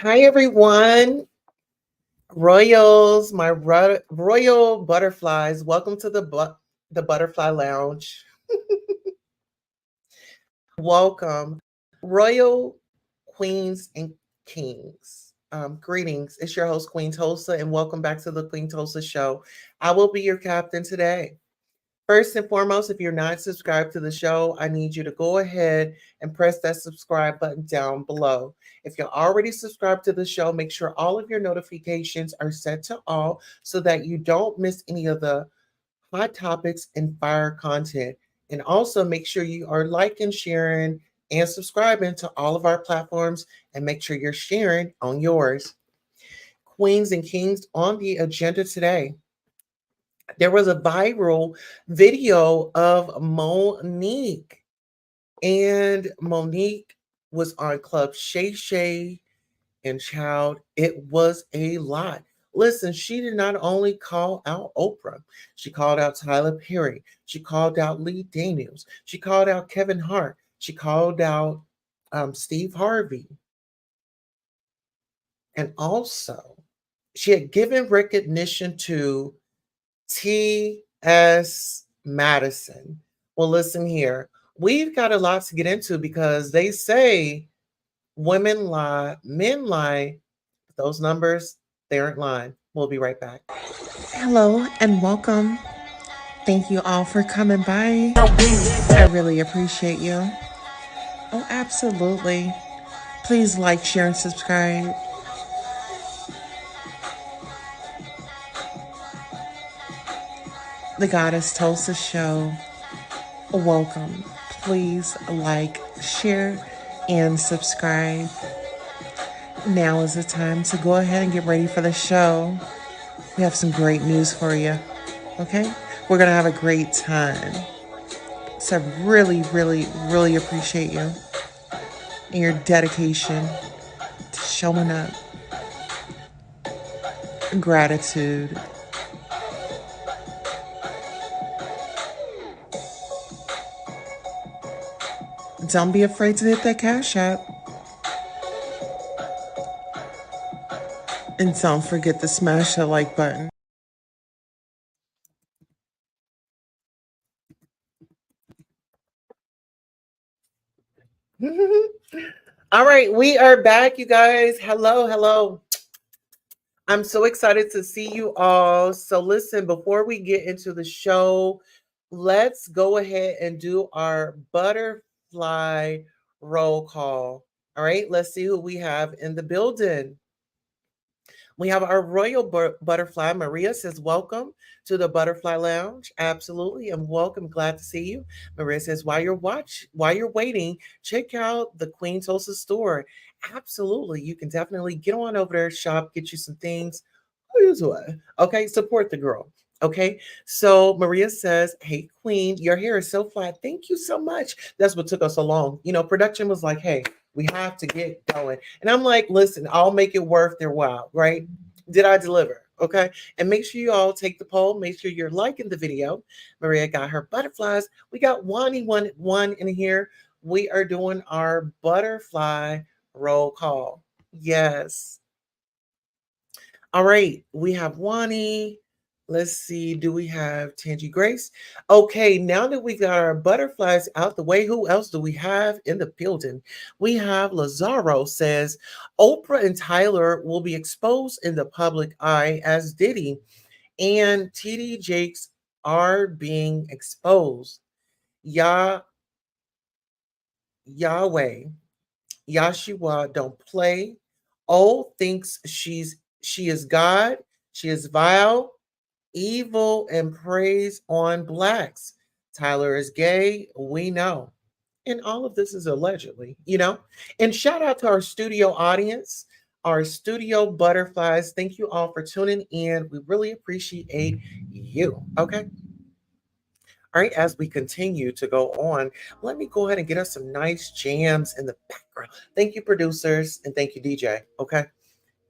Hi, everyone. Royals, my royal butterflies. Welcome to the Butterfly Lounge. Welcome, royal queens and kings. Greetings. It's your host, Queen Tulsa, and welcome back to the Queen Tulsa Show. I will be your captain today. First and foremost, if you're not subscribed to the show, I need you to go ahead and press that subscribe button down below. If you're already subscribed to the show, make sure all of your notifications are set to all so that you don't miss any of the hot topics and fire content. And also make sure you are liking, sharing, and subscribing to all of our platforms and make sure you're sharing on yours. Queens and kings on the agenda today. There was a viral video of Monique, and Monique was on Club Shay Shay and Child. It was a lot. Listen, she did not only call out Oprah, she called out Tyler Perry, she called out Lee Daniels, she called out Kevin Hart, she called out Steve Harvey, and also she had given recognition to T.S. Madison. Well, listen here. We've got a lot to get into because they say women lie, men lie. Those numbers, they aren't lying. We'll be right back. Hello and welcome. Thank you all for coming by. I really appreciate you. Oh, absolutely. Please like, share, and subscribe. The Goddess Tulsa Show. Welcome. Please like, share, and subscribe. Now is the time to go ahead and get ready for the show. We have some great news for you. Okay? We're going to have a great time. So I really, really, really appreciate you and your dedication to showing up. Gratitude. Don't be afraid to hit that cash app. And don't forget to smash that like button. All right, we are back, you guys. Hello, hello. I'm so excited to see you all. So, listen, before we get into the show, let's go ahead and do our butterfly roll call. All right, let's see who we have in the building. We have our royal butterfly. Maria says, welcome to the Butterfly Lounge. Absolutely. And welcome. Glad to see you. Maria says, while you're waiting, check out the Queen Tulsa store. Absolutely. You can definitely get on over there, shop, get you some things. Okay, support the girl. Okay, so Maria says, hey, Queen, your hair is so flat. Thank you so much. That's what took us so long. Production was like, hey, we have to get going. And I'm like, listen, I'll make it worth their while, right? Did I deliver? Okay. And make sure you all take the poll. Make sure you're liking the video. Maria got her butterflies. We got one in here. We are doing our butterfly roll call. Yes. All right, we have Wani. Let's see, do we have Tangi Grace? Okay, now that we got our butterflies out the way, who else do we have in the building? We have Lazaro says Oprah and Tyler will be exposed in the public eye as Diddy and TD Jakes are being exposed. Yah Yahweh, Yahshua don't play. O thinks she is God. She is vile, evil, and preys on blacks. Tyler is gay. We know. And all of this is allegedly. And shout out to our studio audience, our studio butterflies. Thank you all for tuning in. We really appreciate you. Okay. All right, as we continue to go on, let me go ahead and get us some nice jams in the background. Thank you, producers, and thank you, DJ. Okay.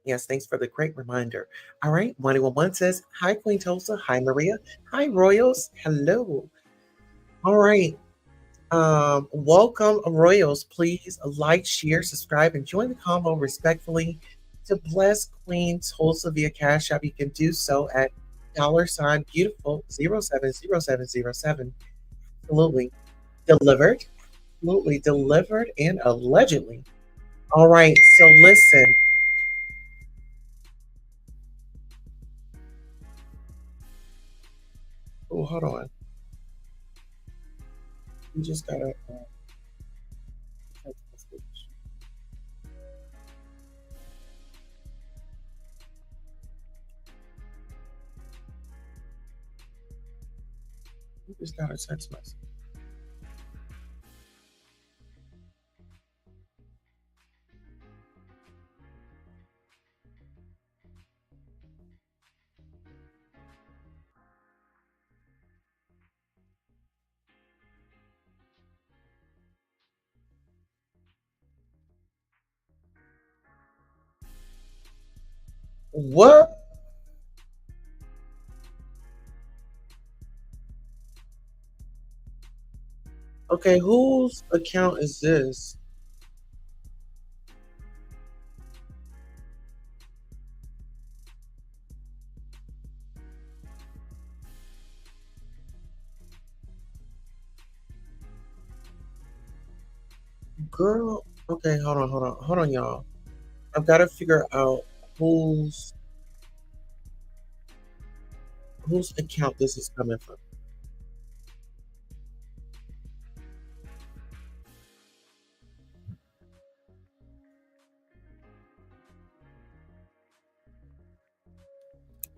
Yes, thanks for the great reminder. All right, 111 says, hi, Queen Tulsa. Hi, Maria. Hi, Royals. Hello. All right. Welcome, Royals. Please like, share, subscribe, and join the combo respectfully. to bless Queen Tulsa via Cash App, you can do so at $ beautiful 070707. Absolutely delivered. Absolutely delivered and allegedly. All right. So listen. Oh, hold on. We just got a text message. We just got a text message. What? Okay, whose account is this? Girl. Okay, hold on, y'all. I've got to figure out whose whose account this is coming from.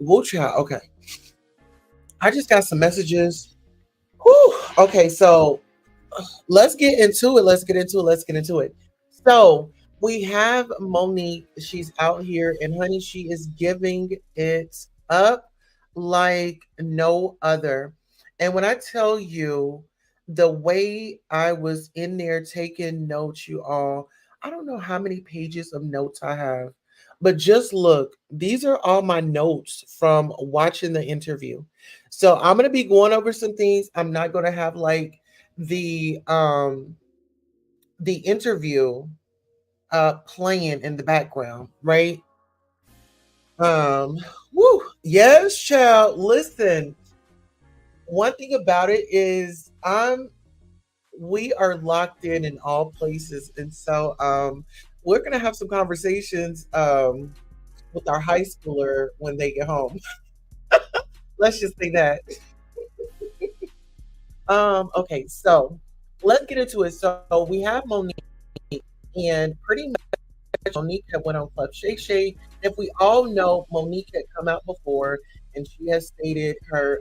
Woo child. Okay. I just got some messages. Whew. Okay, so let's get into it. Let's get into it. Let's get into it. So we have Monique. She's out here, and honey, she is giving it up like no other. And when I tell you the way I was in there taking notes, you all, I don't know how many pages of notes I have, but just look, these are all my notes from watching the interview. So I'm going to be going over some things. I'm not going to have like the interview playing in the background, right? Um Woo, yes, child. Listen, one thing about it is we are locked in all places, and so we're gonna have some conversations with our high schooler when they get home. Let's just say that. Okay, so let's get into it. So we have Monique, and pretty much Monique had went on Club Shay Shay. If we all know, Monique had come out before, and she has stated her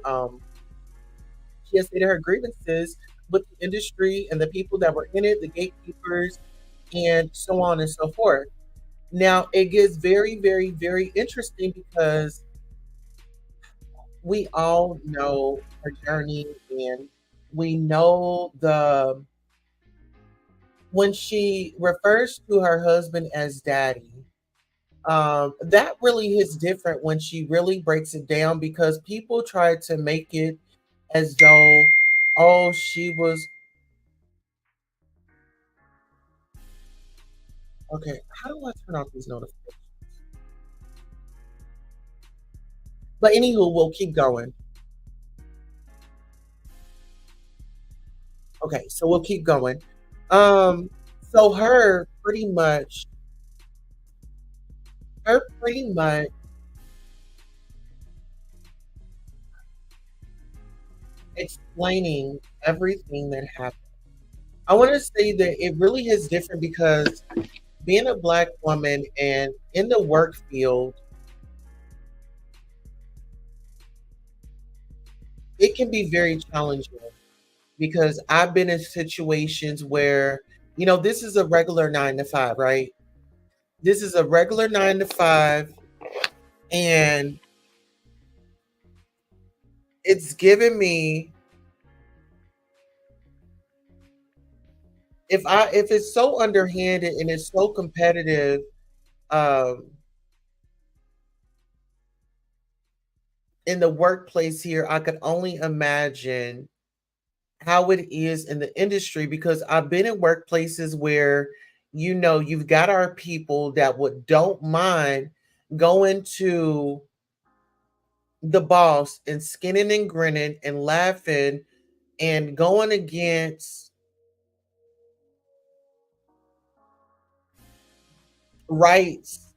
grievances with the industry and the people that were in it, the gatekeepers, and so on and so forth. Now it gets very, very, very interesting because we all know her journey, and we know the when she refers to her husband as daddy. That really hits different when she really breaks it down, because people try to make it as though, oh, she was okay. How do I turn off these notifications? But anywho, we'll keep going. Okay, so we'll keep going. Um, so her pretty much explaining everything that happened. I want to say that it really is different because being a black woman and in the work field, it can be very challenging because I've been in situations where, this is a regular 9 to 5, right? This is a regular 9 to 5, and it's given me, if it's so underhanded and it's so competitive, um, in the workplace here, I could only imagine how it is in the industry, because I've been in workplaces where, You've got our people that would don't mind going to the boss and skinning and grinning and laughing and going against rights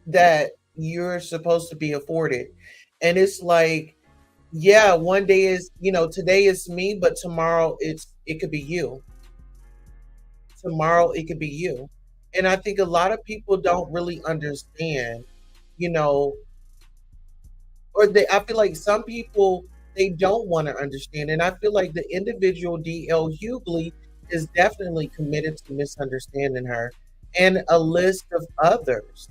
that you're supposed to be afforded. And it's like, yeah, one day is, today is me, but tomorrow it could be you. Tomorrow it could be you. And I think a lot of people don't really understand, you know, or I feel like some people they don't want to understand. And I feel like the individual DL Hughley is definitely committed to misunderstanding her and a list of others.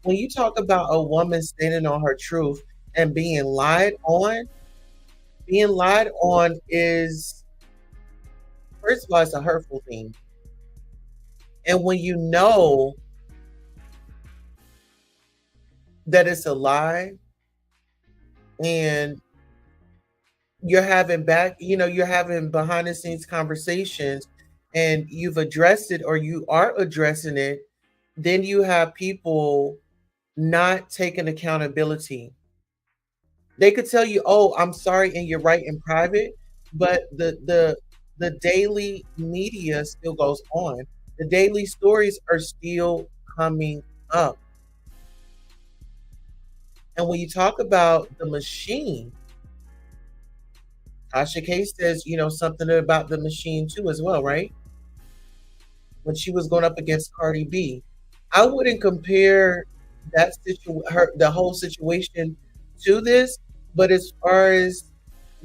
When you talk about a woman standing on her truth and being lied on is, first of all, it's a hurtful thing. And when you know that it's a lie and you're having behind the scenes conversations and you've addressed it or you are addressing it, then you have people not taking accountability. They could tell you, "Oh, I'm sorry," and you're right in private, but the daily media still goes on. The daily stories are still coming up. And when you talk about the machine, Tasha K says, something about the machine too as well, right? When she was going up against Cardi B. I wouldn't compare the whole situation to this, but as far as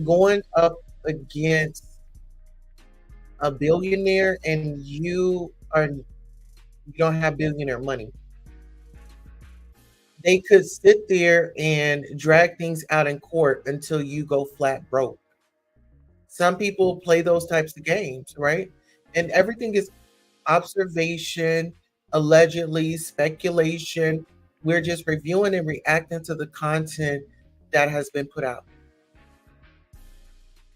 going up against a billionaire and you don't have billionaire money, they could sit there and drag things out in court until you go flat broke. Some people play those types of games, right? And everything is observation, allegedly, speculation. We're just reviewing and reacting to the content that has been put out.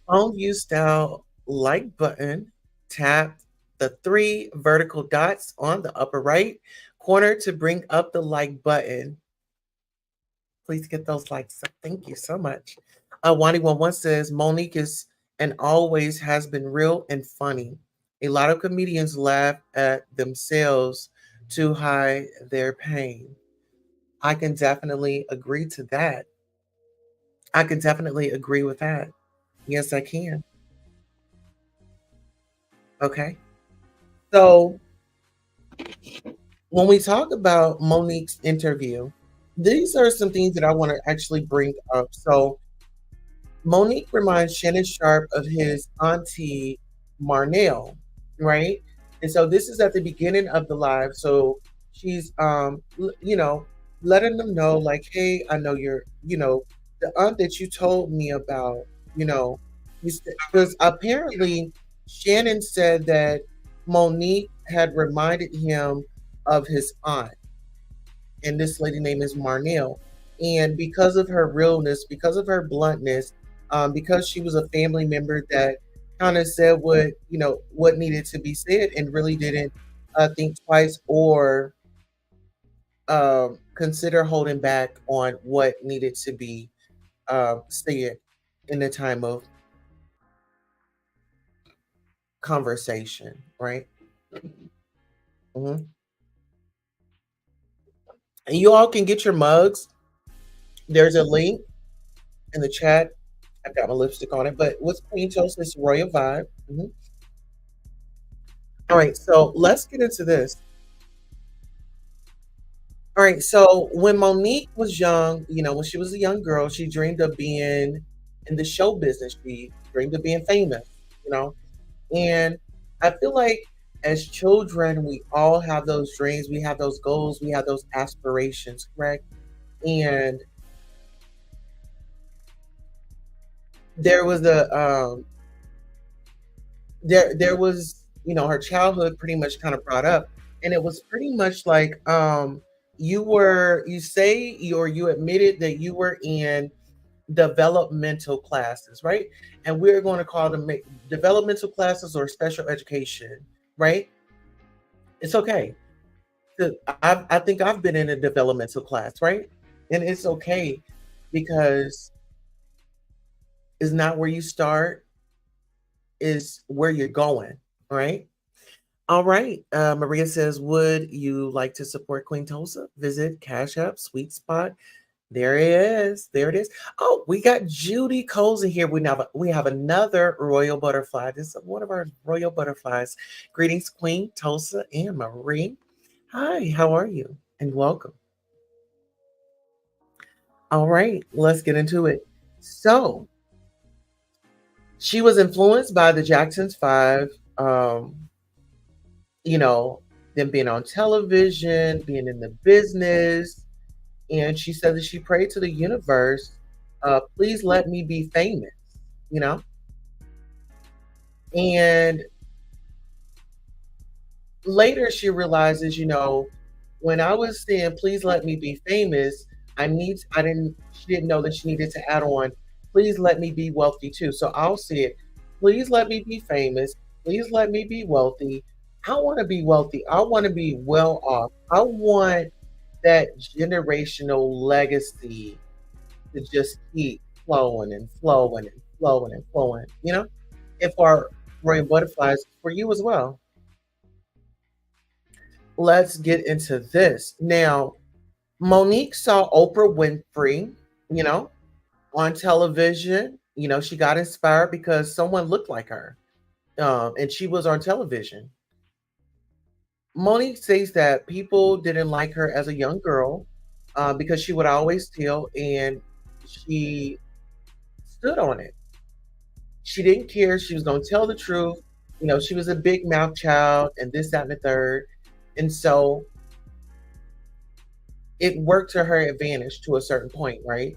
Phone view style like button, tap the three vertical dots on the upper right corner to bring up the like button. Please get those likes up. Thank you so much. Wani11 says Monique is and always has been real and funny. A lot of comedians laugh at themselves to hide their pain. I can definitely agree to that. I can definitely agree with that. Yes, I can. Okay. So when we talk about Monique's interview, these are some things that I want to actually bring up. So Monique reminds Shannon Sharpe of his auntie Marnell, right? And so this is at the beginning of the live. So she's letting them know like, hey, I know you're, the aunt that you told me about, you know, because apparently Shannon said that Monique had reminded him of his aunt, and this lady name is Marnell. And because of her realness, because of her bluntness, because she was a family member that kind of said what needed to be said and really didn't think twice or consider holding back on what needed to be said in the time of conversation, right? Hmm. And you all can get your mugs. There's a link in the chat. I've got my lipstick on it, but what's Queen Toast is Royal Vibe. All right, so let's get into this. All right, so when Monique was young, when she was a young girl, she dreamed of being in the show business. She dreamed of being famous, you know. And I feel like as children, we all have those dreams, we have those goals, we have those aspirations, correct? And there was there was her childhood pretty much kind of brought up, and it was pretty much like you admitted that you were in developmental classes, right? And we're going to call them developmental classes or special education, right? It's okay. I think I've been in a developmental class, right? And it's okay because it's not where you start, is where you're going, right? All right. Maria says, would you like to support Queen Tulsa? Visit Cash App, Sweet Spot. There it is. There it is. Oh, we got Judy Coles in here. We have another royal butterfly. This is one of our royal butterflies. Greetings, Queen Tulsa and Marie. Hi, how are you? And welcome. All right, let's get into it. So, she was influenced by the Jackson's Five. Um, you know, them being on television, being in the business. And she said that she prayed to the universe, please let me be famous, you know? And later she realizes, when I was saying, please let me be famous, she didn't know that she needed to add on, please let me be wealthy too. So I'll say it, please let me be famous. Please let me be wealthy. I want to be wealthy. I want to be well off. I want that generational legacy to just keep flowing and flowing and flowing and flowing, if our royal butterflies for you as well. Let's get into this. Now, Monique saw Oprah Winfrey, you know, on television. She got inspired because someone looked like her, and she was on television. Monique says that people didn't like her as a young girl because she would always steal, and she stood on it. She didn't care. She was going to tell the truth. She was a big mouth child and this, that, and the third. And so it worked to her advantage to a certain point, right?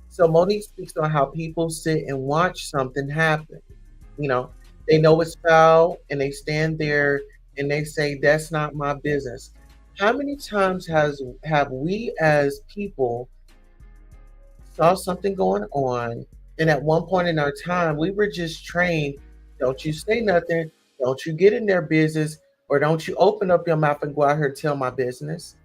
So Monique speaks on how people sit and watch something happen. They know it's foul and they stand there and they say, that's not my business. How many times have we as people saw something going on, and at one point in our time, we were just trained, don't you say nothing, don't you get in their business, or don't you open up your mouth and go out here and tell my business.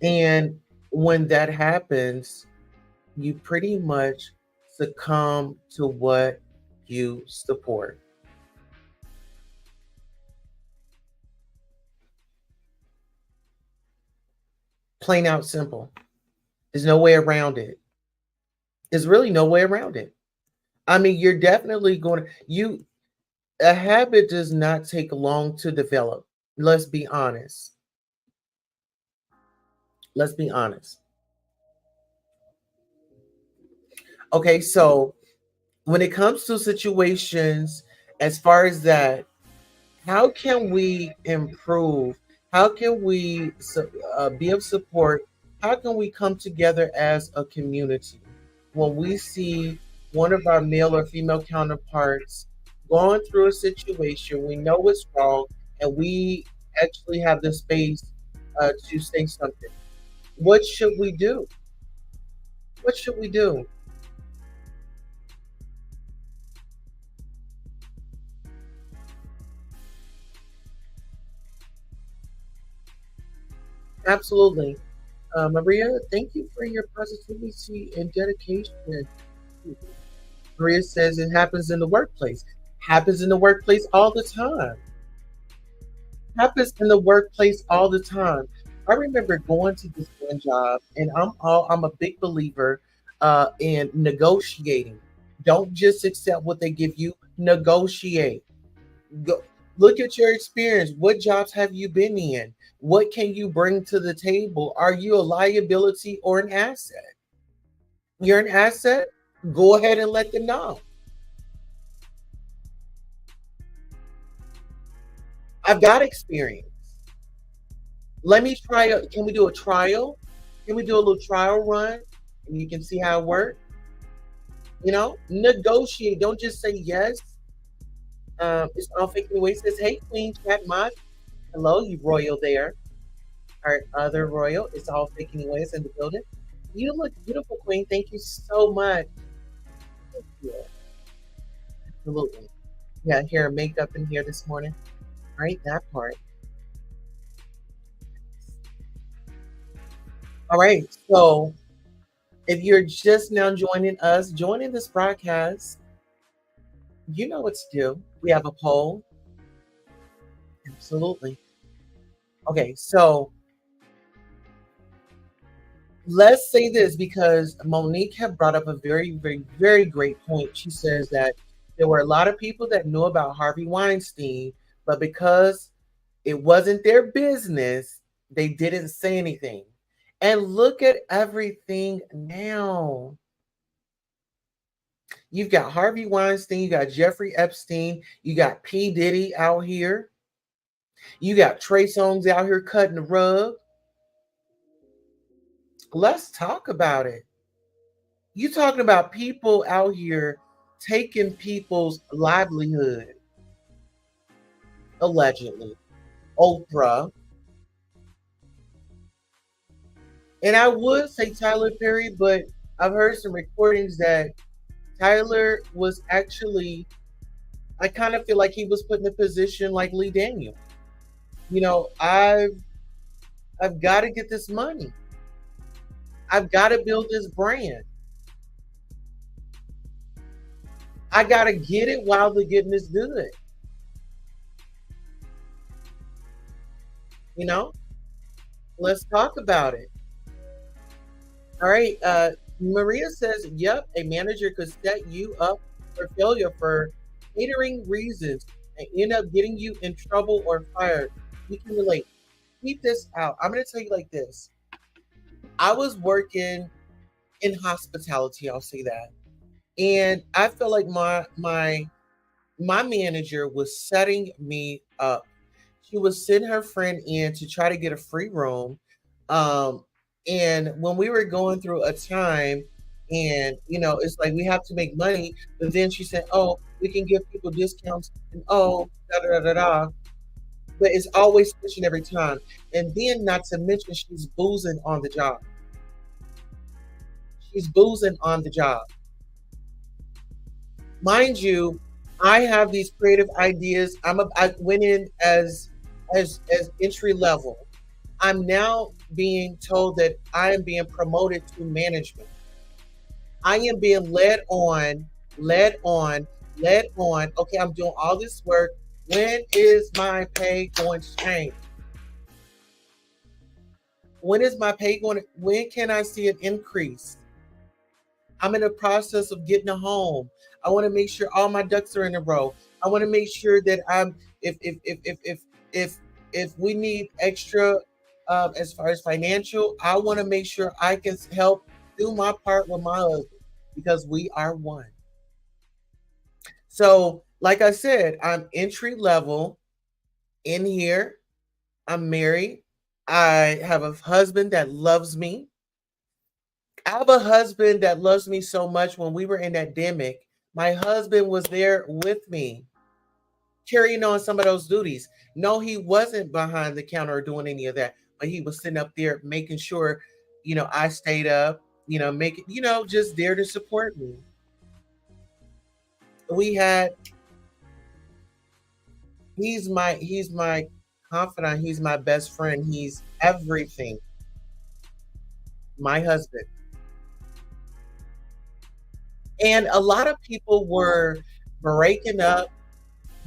And when that happens, you pretty much succumb to what you support. Plain out simple. There's no way around it. There's really no way around it. I mean, you're definitely going to, a habit does not take long to develop. Let's be honest. Let's be honest. Okay, so when it comes to situations as far as that, how can we improve? How can we be of support? How can we come together as a community when we see one of our male or female counterparts going through a situation, we know it's wrong, and we actually have the space to say something? What should we do? What should we do? Absolutely. Maria, thank you for your positivity and dedication. Maria says it happens in the workplace. Happens in the workplace all the time. Happens in the workplace all the time. I remember going to this one job, and I'm a big believer in negotiating. Don't just accept what they give you. Negotiate. Go, look at your experience. What jobs have you been in? What can you bring to the table? Are you a liability or an asset? You're an asset? Go ahead and let them know. I've got experience. Let me try. Can we do a trial? Can we do a little trial run? And you can see how it works. Negotiate. Don't just say yes. It's all fake in the way. It says, hey, Queen Katt Mod. Hello, you royal there. Our other royal, it's all fake anyways in the building. You look beautiful, Queen. Thank you so much. Yeah, absolutely. Yeah, hair and makeup in here this morning. All right, that part. All right, so if you're just now joining us, joining this broadcast, you know what to do. We have a poll. Absolutely. Okay, so let's say this because Monique had brought up a very, very, very great point. She says that there were a lot of people that knew about Harvey Weinstein, but because it wasn't their business, they didn't say anything. And look at everything now. You've got Harvey Weinstein, you got Jeffrey Epstein, you got P. Diddy out here, you got Trey Songz out here cutting the rug. Let's talk about it. You talking about people out here taking people's livelihood, allegedly. Oprah. And I would say Tyler Perry, but I've heard some recordings that Tyler was actually, I kind of feel like he was put in a position like Lee Daniel. You know, I've got to get this money. I've got to build this brand. I got to get it while the getting is good. You know, let's talk about it. All right. Maria says, yep, a manager could set you up for failure for catering reasons and end up getting you in trouble or fired. You can relate. Keep this out. I'm going to tell you like this. I was working in hospitality, I'll say that. And I felt like my manager was setting me up. She was sending her friend in to try to get a free room. Um, and when we were going through a time, and it's like we have to make money, but then she said, "Oh, we can give people discounts," and oh, da da da da da. But it's always switching every time. And then, not to mention, she's boozing on the job. She's boozing on the job. Mind you, I have these creative ideas. I went in as entry level. I'm now being told that I am being promoted to management. I am being led on, led on. Okay, I'm doing all this work. When is my pay going to change? When is my pay going to, when can I see an increase? I'm in the process of getting a home. I want to make sure all my ducks are in a row. I want to make sure that I'm if if we need extra as far as financial, I want to make sure I can help do my part with my husband because we are one. So, like I said, I'm entry level in here. I'm married. I have a husband that loves me. I have a husband that loves me so much. When we were in that demic, my husband was there with me, carrying on some of those duties. No, he wasn't behind the counter or doing any of that, but he was sitting up there making sure, I stayed up, making, just there to support me. We had, he's my confidant, he's my best friend, he's everything. My husband. And a lot of people were breaking up,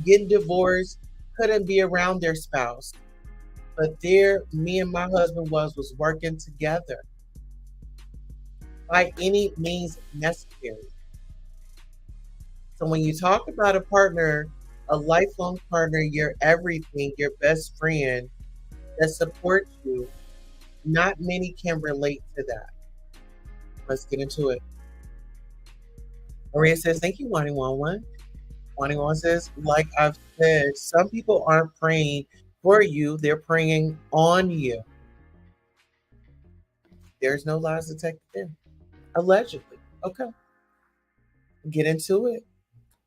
getting divorced, couldn't be around their spouse. But there, me and my husband was working together by any means necessary. So when you talk about a partner, a lifelong partner, your everything, your best friend that supports you, not many can relate to that. Let's get into it. Maria says, thank you, 111. 111 says, like I've said, some people aren't praying for you, they're praying on you. There's no lies detected in. Allegedly. Okay. Get into it.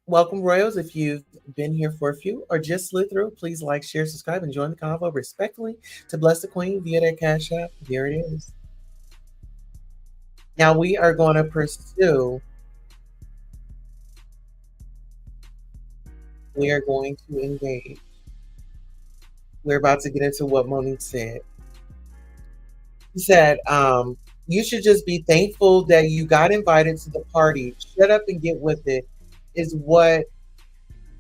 Welcome, Royals. If you've been here for a few or just slid through, please like, share, subscribe, and join the convo respectfully to bless the Queen via their Cash App. Here it is. Now we are going to pursue, we are going to engage. We're about to get into what Monique said. She said, you should just be thankful that you got invited to the party. Shut up and get with it is what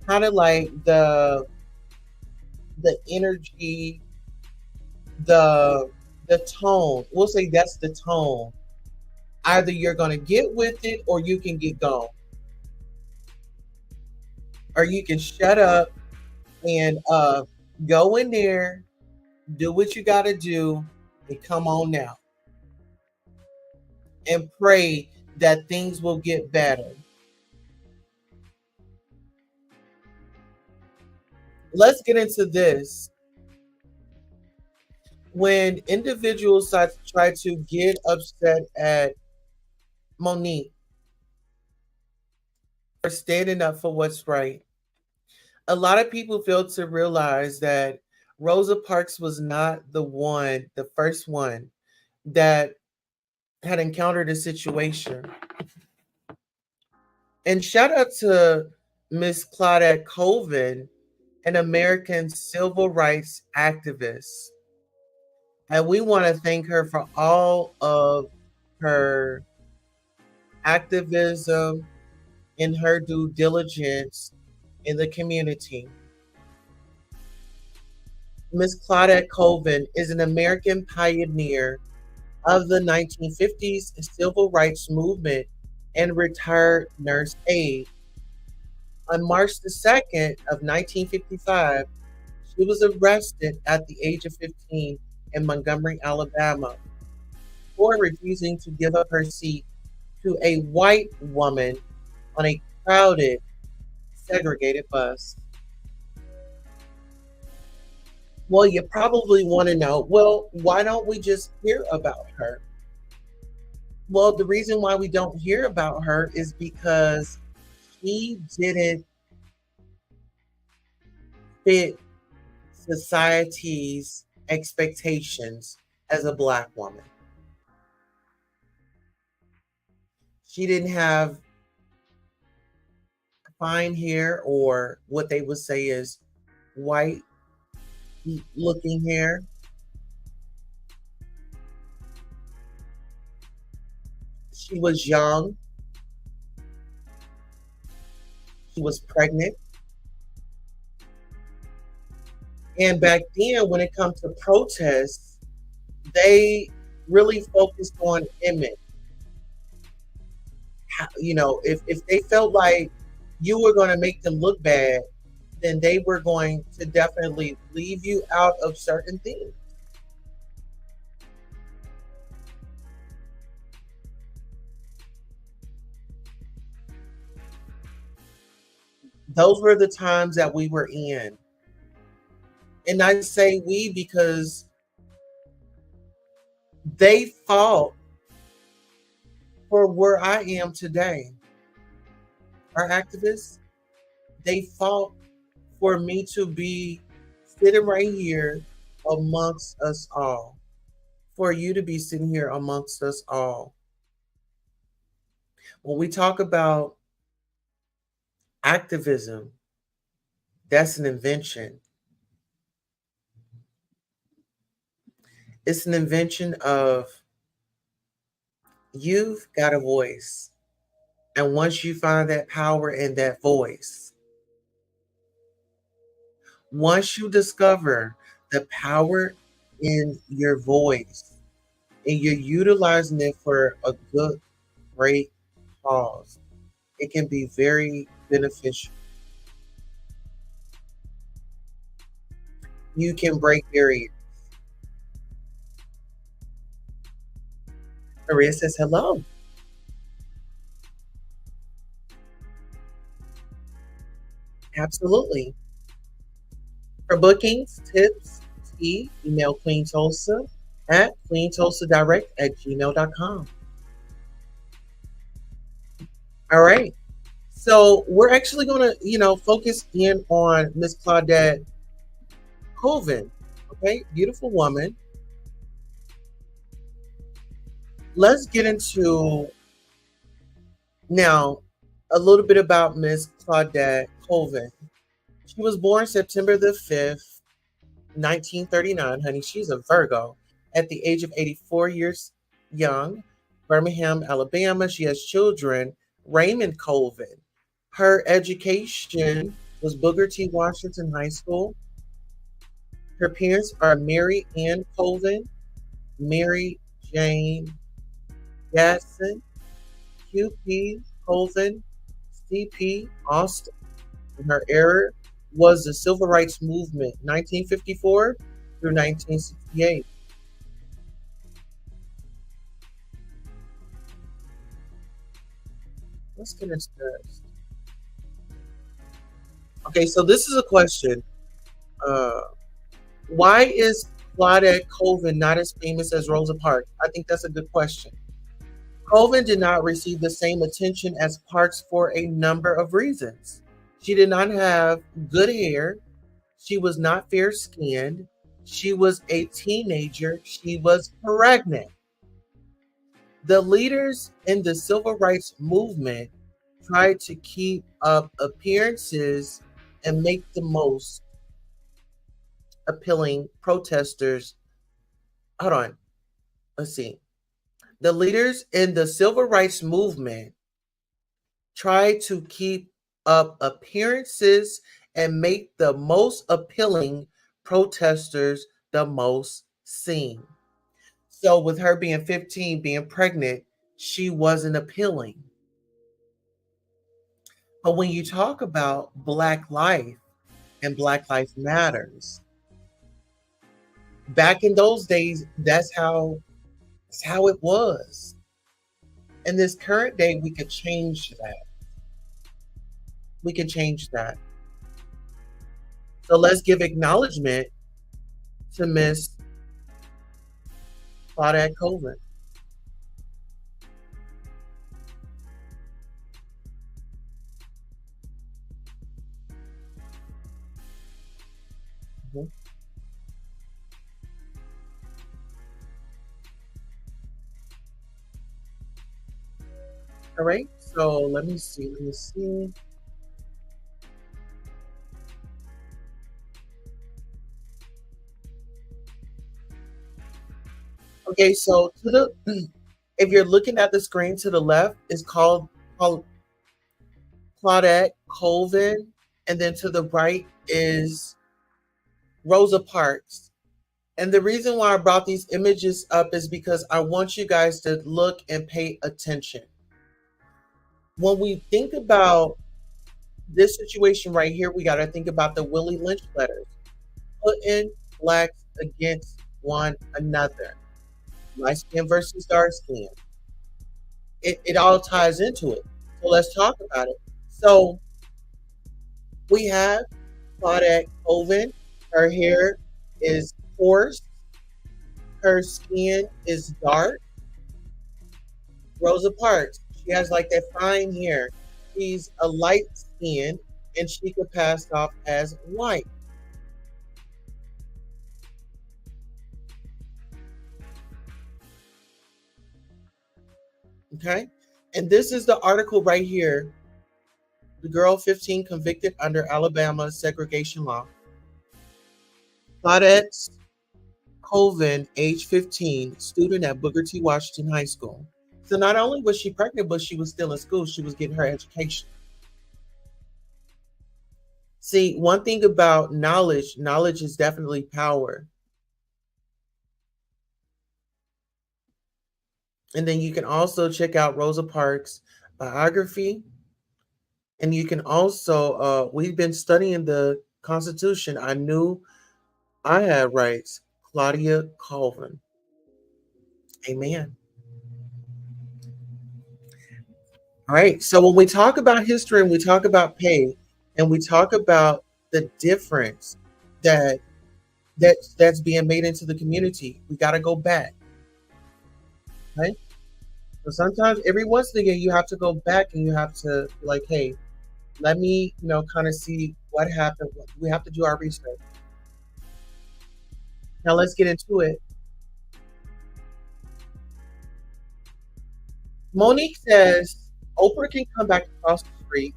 kind of like the energy, the tone. We'll say that's the tone. Either you're gonna get with it or you can get gone. Or you can shut up and go in there, do what you gotta do, and come on now. And pray that things will get better. Let's get into this. When individuals try to get upset at Monique for standing up for what's right, a lot of people fail to realize that Rosa Parks was not the first one that had encountered a situation. And shout out to Miss Claudette Colvin, an American civil rights activist. And we want to thank her for all of her activism and her due diligence in the community. Miss Claudette Colvin is an American pioneer of the 1950s civil rights movement and retired nurse aide. On March the 2nd of 1955, she was arrested at the age of 15 in Montgomery, Alabama, for refusing to give up her seat to a white woman on a crowded, segregated bus. Well, you probably want to know, well, why don't we just hear about her? Well, the reason why we don't hear about her is because she didn't fit society's expectations as a Black woman. She didn't have fine hair, or what they would say is white looking hair. She was young. She was pregnant. And back then, when it comes to protests, they really focused on image. You know, if they felt like you were going to make them look bad, then they were going to definitely leave you out of certain things. Those were the times that we were in. And I say we because they fought for where I am today. Our activists, they fought for me to be sitting right here amongst us all, for you to be sitting here amongst us all. When we talk about activism, that's an invention. It's an invention of you've got a voice. And once you find that power in that voice, once you discover the power in your voice and you're utilizing it for a good, great cause, it can be very beneficial. You can break barriers. Maria says hello. Absolutely. For bookings, tips, tea, email Queen Tulsa at queentulsadirect@gmail.com. All right. So we're actually going to, focus in on Miss Claudette Colvin. Okay, beautiful woman. Let's get into now a little bit about Miss Claudette Colvin. She was born September the 5th, 1939. Honey, she's a Virgo. At the age of 84 years young, Birmingham, Alabama. She has children, Raymond Colvin. Her education was Booker T. Washington High School. Her parents are Mary Ann Colvin, Mary Jane Gadsden, Q.P. Colvin, C.P. Austin. And her era was the Civil Rights Movement, 1954 through 1968. Let's get into this. Okay, so this is a question. Uh, why is Claudette Colvin not as famous as Rosa Parks? I think that's a good question. Colvin did not receive the same attention as Parks for a number of reasons. She did not have good hair. She was not fair skinned. She was a teenager. She was pregnant. The leaders in the civil rights movement tried to keep up appearances and make the most appealing protesters. Hold on. Let's see. The leaders in the civil rights movement tried to keep up appearances and make the most appealing protesters the most seen. So, with her being 15, being pregnant, she wasn't appealing. But when you talk about Black life and Black Life Matters, back in those days, that's how it was. In this current day, we could change that. We can change that. So let's give acknowledgement to Miss Claudette Colvin. Mhm. All right. So let me see. Let me see. Okay. So to the if you're looking at the screen to the left, it's called Claudette Colvin, and then to the right is Rosa Parks. And the reason why I brought these images up is because I want you guys to look and pay attention. When we think about this situation right here, we got to think about the Willie Lynch letters, putting blacks against one another, light skin versus dark skin. It all ties into it. So let's talk about it. So we have Claudette Colvin. Her hair is coarse. Her skin is dark. Rosa Parks, she has like that fine hair. She's a light skin and she could pass off as white. Okay. And this is the article right here. The girl 15 convicted under Alabama segregation law. Claudette Colvin, age 15, student at Booker T. Washington High School. So not only was she pregnant, but she was still in school. She was getting her education. See, one thing about knowledge is definitely power. And then you can also check out Rosa Parks' biography. And you can also, we've been studying the Constitution. I knew I had rights. Claudia Colvin. Amen. All right. So when we talk about history and we talk about pay and we talk about the difference that that's being made into the community, we got to go back. Right. So sometimes every once in a year you have to go back and you have to be like, hey, Let me, kind of see what happened. We have to do our research. Now let's get into it. Monique says Oprah can come back across the street.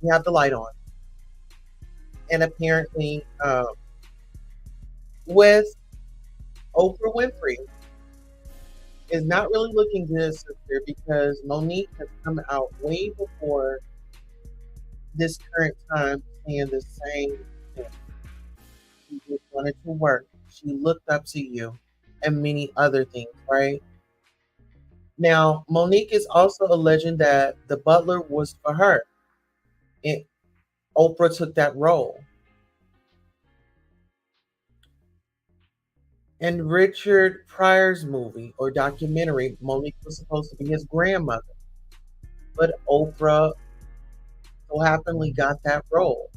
We have the light on, and apparently, with Oprah Winfrey is not really looking good, sister, because Monique has come out way before this current time saying the same thing. She just wanted to work. She looked up to you, and many other things, right? Now, Monique is also alleging that the butler was for her, and Oprah took that role. In Richard Pryor's movie or documentary, Monique was supposed to be his grandmother, but Oprah so happily got that role.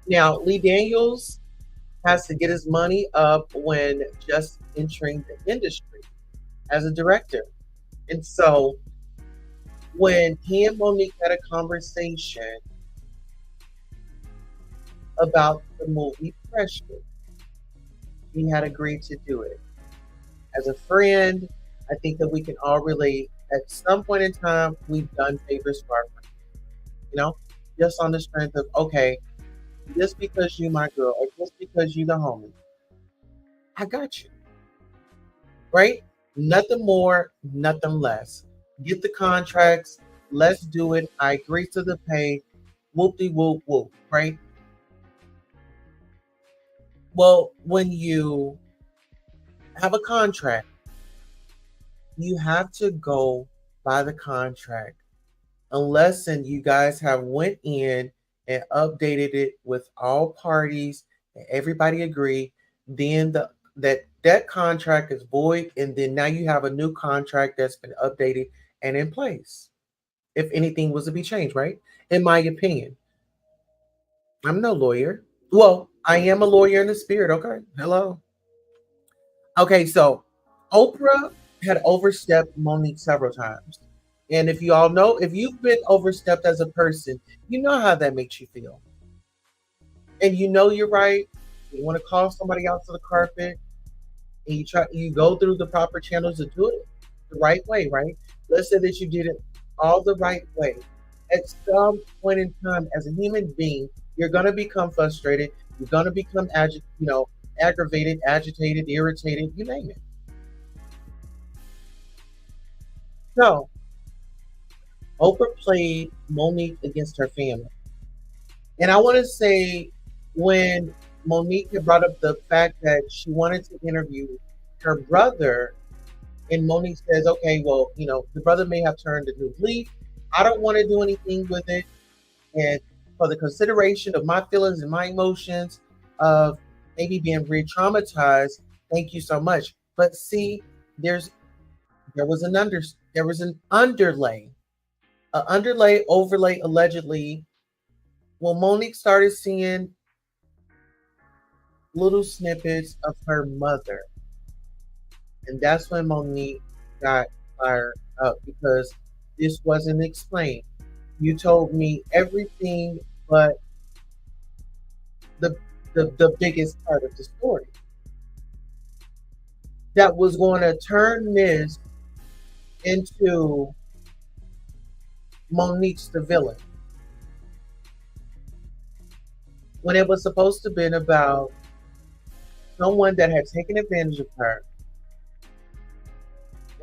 Now, Lee Daniels has to get his money up when just entering the industry as a director. And so when he and Monique had a conversation about the movie Pressure, he had agreed to do it. As a friend, I think that we can all relate. At some point in time, we've done favors for our friends, you know, just on the strength of, okay, just because you my girl, or just because you the homie, I got you, right? Nothing more, nothing less. Get the contracts, let's do it. I agree to the pay, whoop de whoop whoop, right? Well, when you have a contract, you have to go by the contract. Unless and you guys have went in and updated it with all parties and everybody agree, then that contract is void, and then now you have a new contract that's been updated and in place. If anything was to be changed, right? In my opinion, I'm no lawyer. Well, I am a lawyer in the spirit. Okay, hello. Okay, so Oprah had overstepped Monique several times. And if you all know, if you've been overstepped as a person, you know how that makes you feel. And you know you're right. You want to call somebody out to the carpet, and you go through the proper channels to do it the right way, right? Let's say that you did it all the right way. At some point in time, as a human being, you're gonna become frustrated. You're gonna become aggravated, agitated, irritated, you name it. So Oprah played Monique against her family. And I want to say when Monique had brought up the fact that she wanted to interview her brother, and Monique says, okay, well, the brother may have turned a new leaf. I don't want to do anything with it. And for the consideration of my feelings and my emotions of maybe being re-traumatized, thank you so much. But see, there's there was an under there was an underlay, overlay allegedly. Well, Monique started seeing little snippets of her mother. And that's when Monique got fired up because this wasn't explained. You told me everything but the, the biggest part of the story that was going to turn this into Monique's the villain. When it was supposed to have been about someone that had taken advantage of her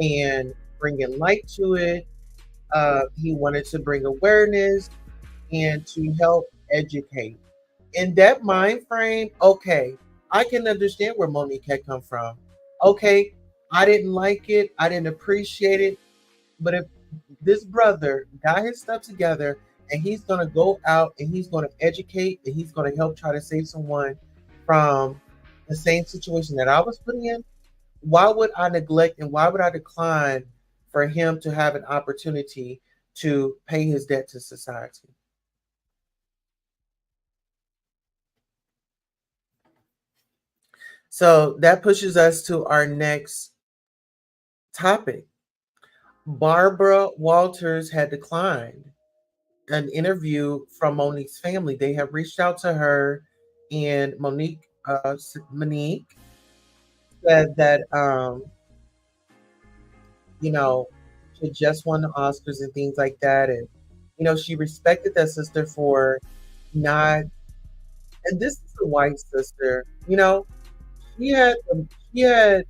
and bringing light to it. He wanted to bring awareness and to help educate. In that mind frame, okay, I can understand where Monique had come from. Okay, I didn't like it, I didn't appreciate it, but if this brother got his stuff together and he's gonna go out and he's gonna educate and he's gonna help try to save someone from the same situation that I was put in, why would I neglect and why would I decline for him to have an opportunity to pay his debt to society? So that pushes us to our next topic. Barbara Walters had declined an interview from Monique's family. They have reached out to her, and Monique said that you know she just won the Oscars and things like that, and she respected that sister for not. And this is a white sister, she had she had,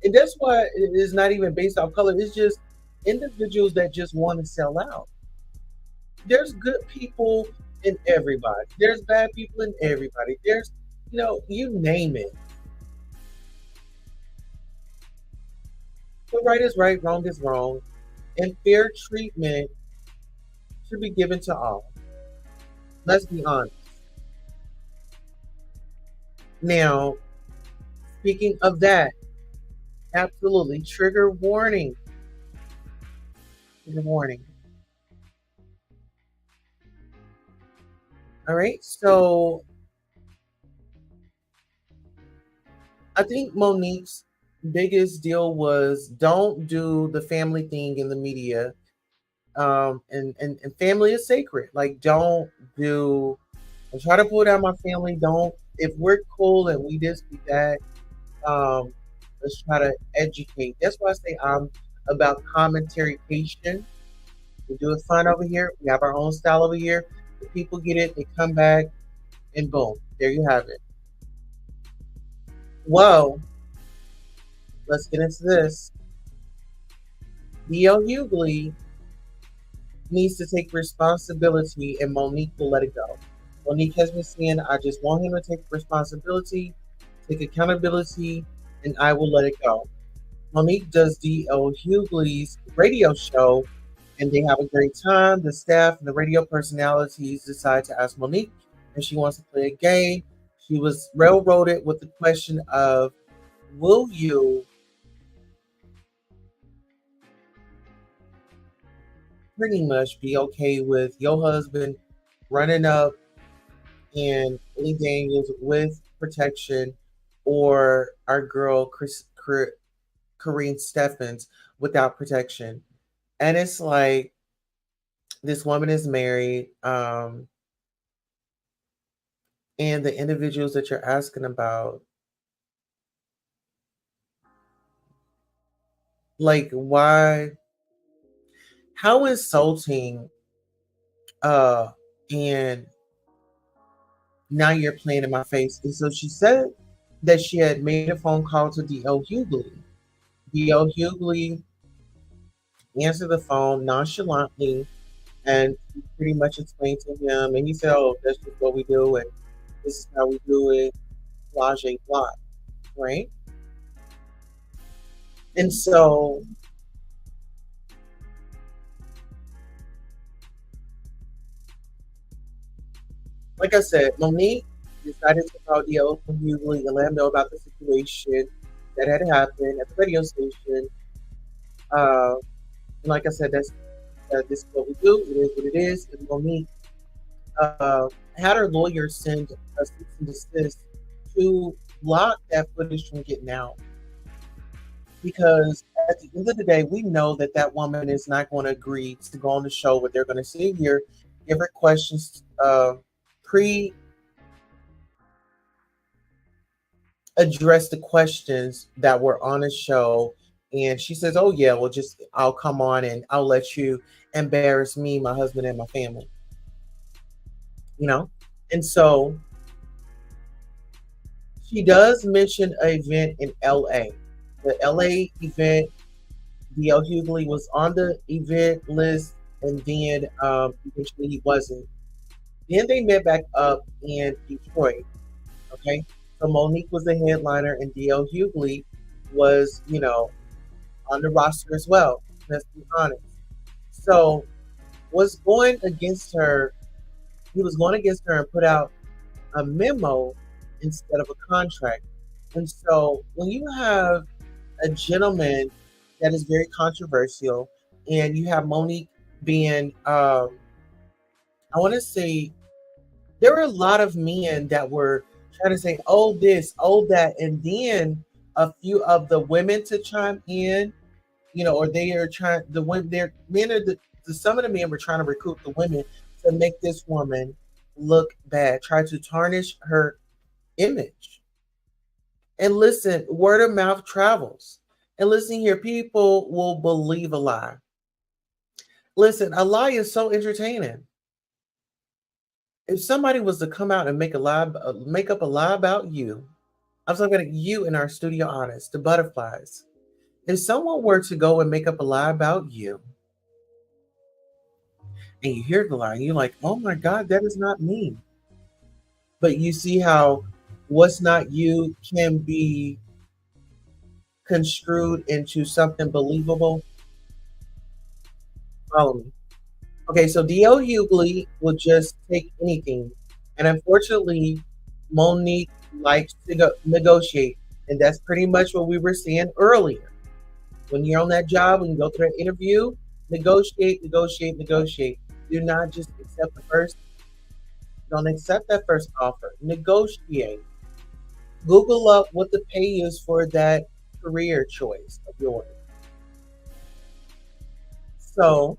and that's why it is not even based off color. It's just individuals that just want to sell out. There's good people in everybody. There's bad people in everybody. There's, you name it. But right is right, wrong is wrong, and fair treatment should be given to all. Let's be honest. Now, speaking of that, absolutely trigger warning. Trigger warning. All right, so I think Monique's biggest deal was don't do the family thing in the media. And family is sacred. Like, don't do and try to pull down my family. Don't, if we're cool and we this, we that, let's try to educate. That's why I say I'm about commentarication. We do it fun over here. We have our own style over here. The people get it, they come back, and boom, there you have it. Whoa, let's get into this. D.L. Hughley needs to take responsibility, and Monique will let it go. Monique has been saying, I just want him to take responsibility, take accountability, and I will let it go. Monique does D.L. Hughley's radio show, and they have a great time. The staff and the radio personalities decide to ask Monique if she wants to play a game. She was railroaded with the question of, will you pretty much be okay with your husband running up and Lee Daniels with protection, or our girl Corinne Steffens without protection? And it's like, this woman is married, and the individuals that you're asking about, like, why, how insulting, uh and now you're playing in my face. And so she said that she had made a phone call to D.L. Hughley. D.L. Hughley answered the phone nonchalantly, and she pretty much explained to him, and he said, oh, that's just what we do, and this is how we do it, blah, blah, right? And so, like I said, Monique decided to call D.L. Hughley and let him know about the situation that had happened at the radio station. And like I said, this is what we do. It is what it is. And Monique had her lawyer send a cease and desist to block that footage from getting out. Because at the end of the day, we know that that woman is not going to agree to go on the show, but they're going to sit here, give her questions, pre address the questions that were on the show. And she says, oh, yeah, well, just I'll come on and I'll let you embarrass me, my husband, and my family. And so she does mention an event in LA. The LA event, D.L. Hughley was on the event list, and then eventually he wasn't. Then they met back up in Detroit. Okay. So Monique was the headliner, and D.L. Hughley was, on the roster as well. Let's be honest. So was going against her. He was going against her and put out a memo instead of a contract. And so when you have a gentleman that is very controversial, and you have Monique being, I want to say, there were a lot of men that were trying to say, oh, this, oh, that, and then a few of the women to chime in, or they are trying the women. They're men are some of the men were trying to recruit the women to make this woman look bad, try to tarnish her image. And listen, word of mouth travels. And listen here, people will believe a lie. Listen, a lie is so entertaining. If somebody was to come out and make up a lie about you, I'm talking about you in our studio audience, the butterflies. If someone were to go and make up a lie about you, and you hear the lie, and you're like, oh my God, that is not me. But you see how what's not you can be construed into something believable. Follow me. Okay, so D.L. Hughley will just take anything. And unfortunately, Monique likes to negotiate. And that's pretty much what we were seeing earlier. When you're on that job, when you go through an interview, negotiate, negotiate, negotiate. Do not just accept the first. Don't accept that first offer. Negotiate. Google up what the pay is for that career choice of yours. So,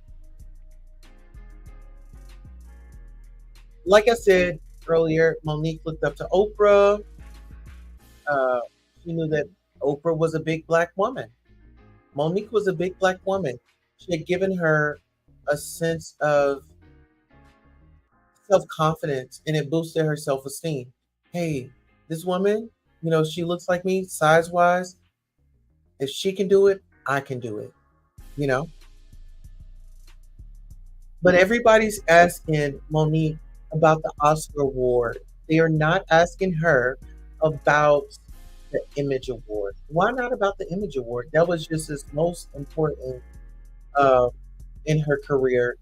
like I said earlier, Monique looked up to Oprah. Uh, she knew that Oprah was a big black woman. Monique was a big black woman. She had given her a sense of self confidence and it boosted her self esteem. Hey, this woman, she looks like me size wise. If she can do it, I can do it, you know? But everybody's asking Monique about the Oscar award. They are not asking her about the Image Award. Why not about the Image Award? That was just his most important uh, in her career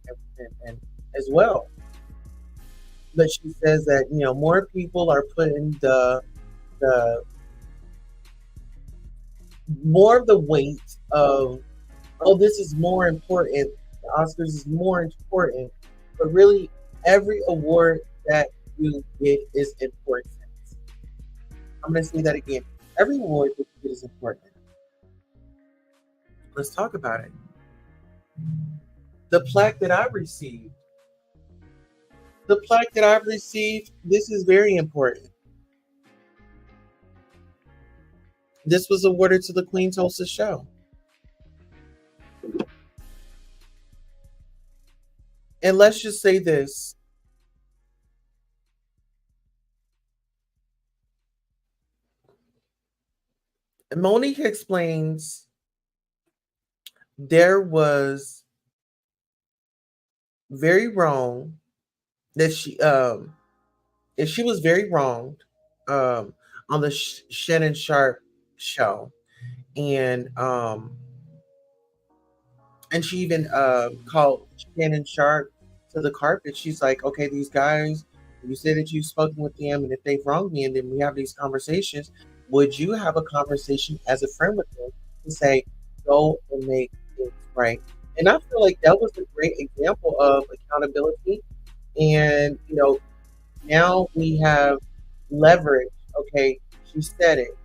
and as well. But she says that more people are putting the more of the weight of, oh, this is more important. The Oscars is more important, but really every award that you get is important. I'm going to say that again. Every award that you get is important. Let's talk about it. The plaque that I received. The plaque that I've received, this is very important. This was awarded to the Queen Tulsa show. And let's just say this. Monique explains there was very wrong that she was very wronged on the Shannon Sharpe show, and she even called Shannon Sharpe to the carpet. She's like, okay, these guys, you say that you've spoken with them, and if they've wronged me, and then we have these conversations, would you have a conversation as a friend with them to say, go and make things right? And I feel like that was a great example of accountability. And, now we have leverage. Okay, she said it.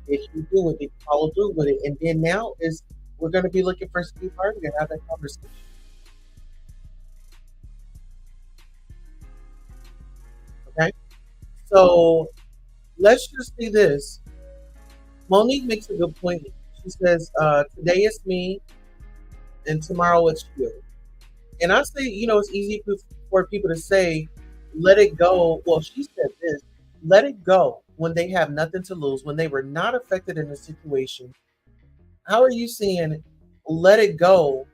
Did you do it? Did you follow through with it? And then now is we're going to be looking for Steve Harvey to have that conversation. Okay, so let's just see this. Monique makes a good point. She says, "Today it's me, and tomorrow it's you." And I say, it's easy for people to say, "Let it go." Well, she said this: "Let it go." When they have nothing to lose, when they were not affected in the situation, how are you saying let it go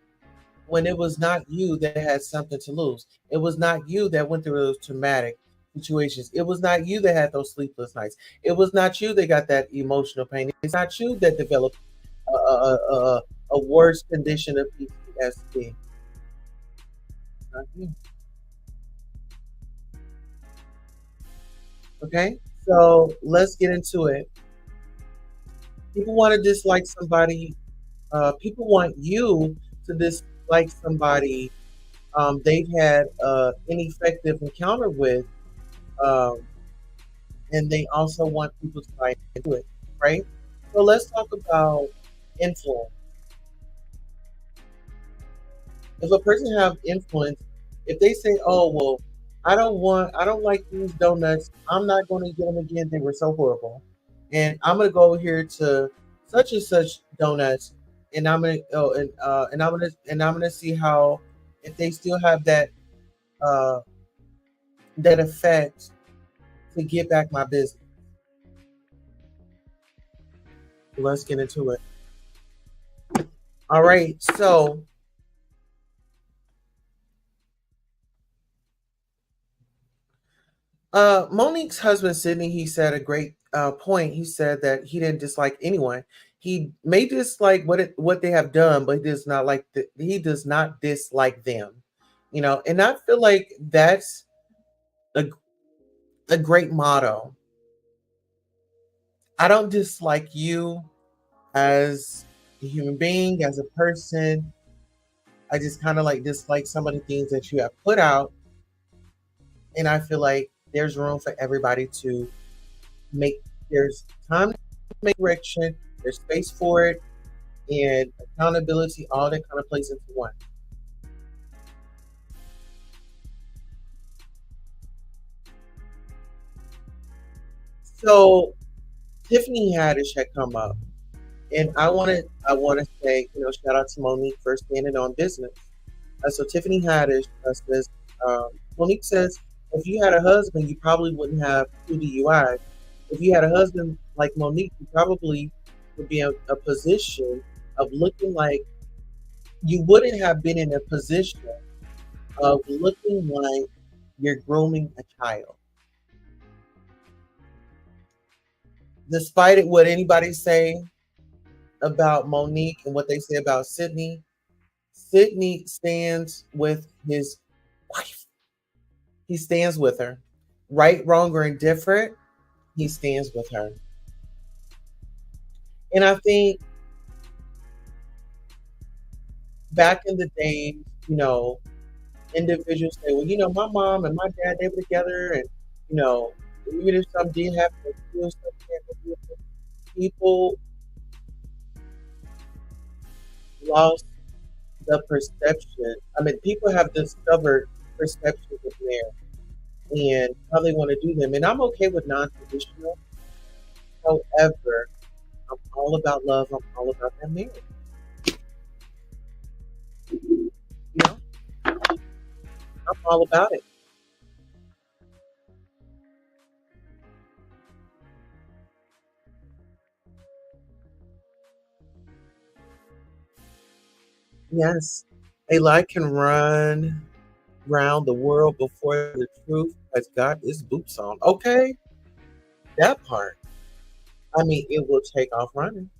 when it was not you that had something to lose? It was not you that went through those traumatic situations. It was not you that had those sleepless nights. It was not you that got that emotional pain. It's not you that developed a worse condition of PTSD. It's not you. Okay, so let's get into it. People want to dislike somebody. People want you to dislike somebody they've had an effective encounter with, um, and they also want people to buy into it, right? So let's talk about influence. If a person have influence, if they say, "Oh well, I don't like these donuts. I'm not going to get them again. They were so horrible," and I'm going to go over here to such and such donuts, and I'm gonna see how if they still have uh, that effect to get back my business. Let's get into it. All right, so Monique's husband, Sydney, he said a great point. He said that he didn't dislike anyone. He may dislike what they have done, but he does not dislike them. And I feel like that's a, a great motto. I don't dislike you as a human being, as a person. I just kind of like dislike some of the things that you have put out, and I feel like there's room for everybody to make there's time to make correction, there's space for it, and accountability, all that kind of plays into one. So Tiffany Haddish had come up, and I want to say, shout out to Monique for standing on business. So Tiffany Haddish says, Monique says, if you had a husband, you probably wouldn't have two DUIs. If you had a husband like Monique, you probably would be in a position of looking like you wouldn't have been in a position of looking like you're grooming a child. Despite it, what anybody say about Monique and what they say about Sydney, Sydney stands with his wife. He stands with her. Right, wrong, or indifferent, he stands with her. And I think back in the days, individuals say, well, my mom and my dad, they were together, and, you know, even if something did happen, people lost the perception. I mean, people have discovered perceptions of marriage and how they want to do them. And I'm okay with non traditional. However, I'm all about love. I'm all about that marriage. You know, I'm all about it. Yes. A lie can run round the world before the truth has got its boots on. Okay, that part. I mean, it will take off running.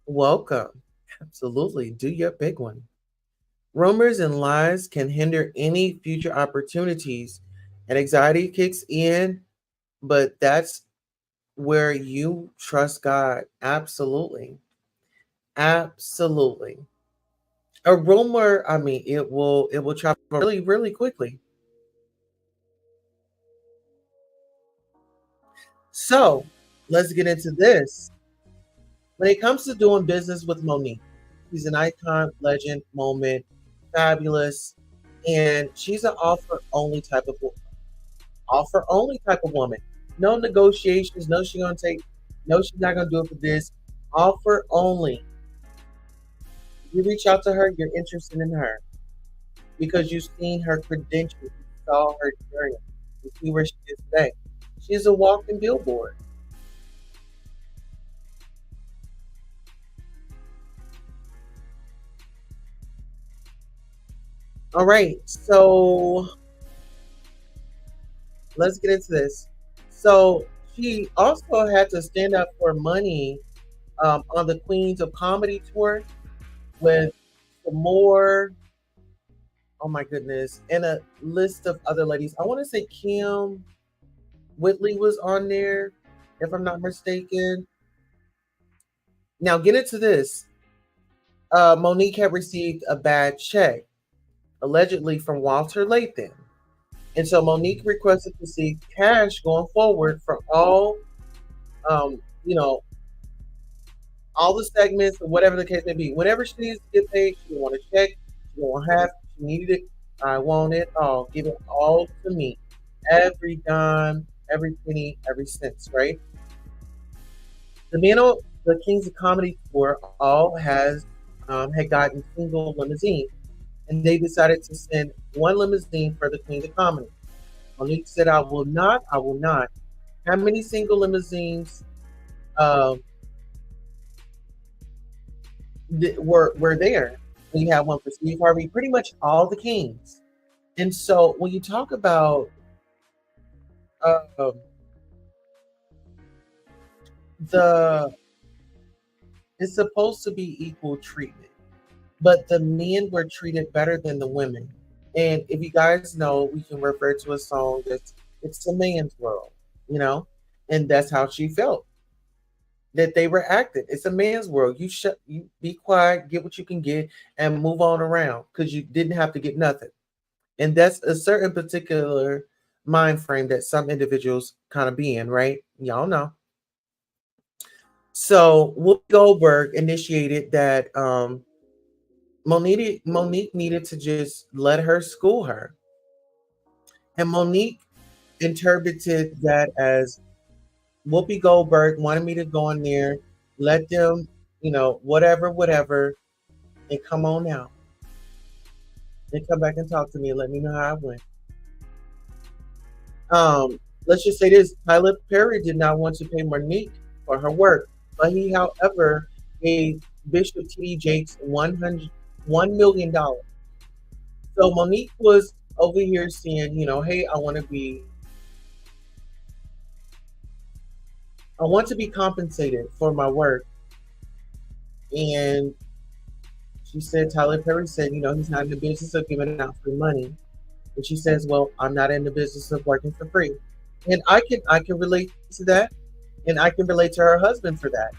Welcome. Absolutely. Do your big one. Rumors and lies can hinder any future opportunities, and anxiety kicks in, but that's where you trust God. Absolutely. Absolutely. A rumor, I mean, it will travel really, really quickly. So let's get into this. When it comes to doing business with Monique, she's an icon, legend, moment, fabulous, and she's an offer only type of woman. No negotiations. No, she gonna take. No, she's not gonna do it for this. Offer only. You reach out to her, you're interested in her because you've seen her credentials, you saw her journey, you see where she is today. She's a walking billboard. All right, so let's get into this. So she also had to stand up for money on the Queens of Comedy tour with some more. Oh my goodness, and a list of other ladies. I want to say Kim Whitley was on there, if I'm not mistaken. Now, get into this. Monique had received a bad check, allegedly from Walter Lathan. And so Monique requested to see cash going forward for um, you know, all the segments or whatever the case may be. Whenever she needs to get paid, she didn't want a check. You won't have, you need it. I want it all. Give it all to me. Every dime, every penny, every cent, right? The Kings of Comedy tour all had gotten single limousine, and they decided to send one limousine for the Queen of Comedy. Monique said, "I will not. I will not." How many single limousines um, were there? We had one for Steve Harvey. Pretty much all the Kings. And so when you talk about um, the, it's supposed to be equal treatment, but the men were treated better than the women. And if you guys know, we can refer to a song that's it's a man's world, you know, and that's how she felt that they were acting. It's a man's world. You be quiet, get what you can get, and move on around because you didn't have to get nothing. And that's a certain particular mind frame that some individuals kind of be in, right? Y'all know. So Whoopi Goldberg initiated that Monique needed to just let her school her. And Monique interpreted that as Whoopi Goldberg wanted me to go in there, let them, whatever, whatever, and come on out. And come back and talk to me and let me know how I went. Let's just say this: Tyler Perry did not want to pay Monique for her work, but he, however, gave Bishop T.D. Jakes $1 million. So Monique was over here saying, hey, I want to be compensated for my work. And she said, Tyler Perry said, he's not in the business of giving out free money. And she says, well, I'm not in the business of working for free. And I can relate to that. And I can relate to her husband for that.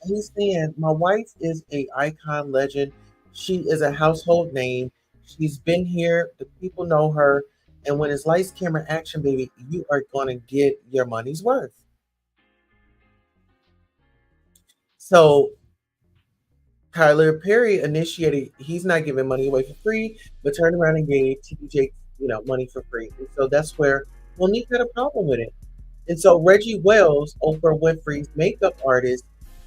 He's saying my wife is a icon legend. She is a household name. She's been here. The people know her. And when it's lights, camera, action, baby, you are going to get your money's worth. So Tyler Perry initiated, he's not giving money away for free, but turned around and gave TPJ, money for free. And so that's where Monique had a problem with it. And so Reggie Wells, Oprah Winfrey's makeup artist,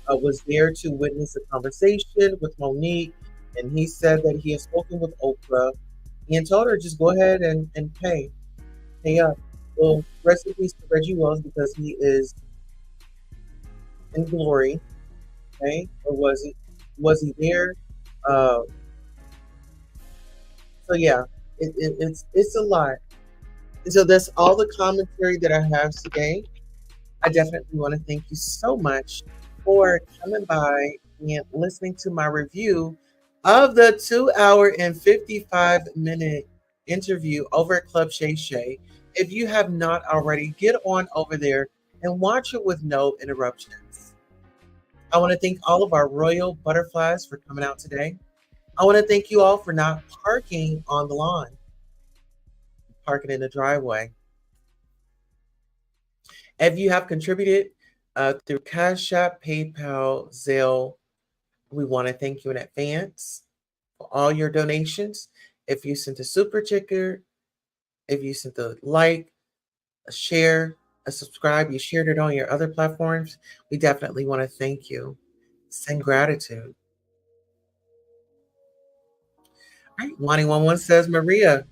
was there to witness a conversation with Monique. And he said that he had spoken with Oprah and told her just go ahead and pay up. Well, rest in peace to Reggie Wells because he is in glory. Okay, or was he there? Uh, so yeah, it's a lot. And so that's all the commentary that I have today. I definitely want to thank you so much for coming by and listening to my review of the 2 hour and 55-minute interview over at Club Shay Shay. If you have not already, get on over there and watch it with no interruptions. I want to thank all of our royal butterflies for coming out today. I want to thank you all for not parking on the lawn, parking in the driveway. If you have contributed through Cash App, PayPal, Zelle, we want to thank you in advance for all your donations. If you sent a super ticker, if you sent a like, a share, a subscribe, you shared it on your other platforms, we definitely want to thank you. Send gratitude. All right, 111 says, Maria,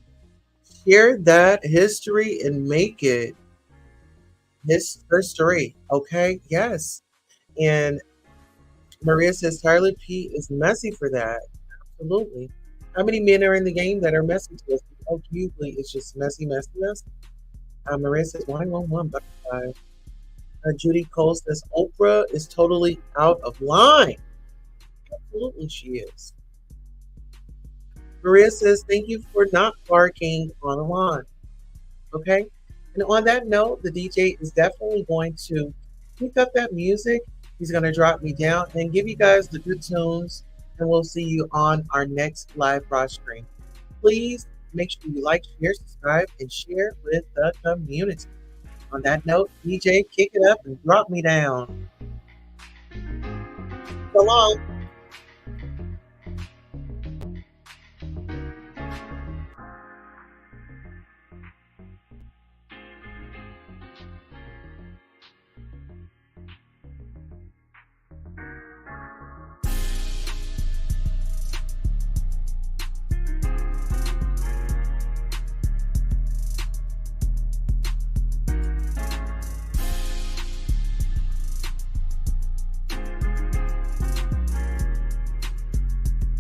share that history and make it her story. Okay, yes. And Maria says, Tyler P is messy for that. Absolutely. How many men are in the game that are messy to us? Oh, usually it's just messy, messy, messy. Maria says 111 butterfly. Judy Cole says Oprah is totally out of line. Absolutely, she is. Maria says thank you for not barking on the lawn. Okay, and on that note, the DJ is definitely going to pick up that music. He's going to drop me down and give you guys the good tunes, and we'll see you on our next live broad stream. Please make sure you like, share, subscribe, and share with the community. On that note, DJ, kick it up and drop me down. So long.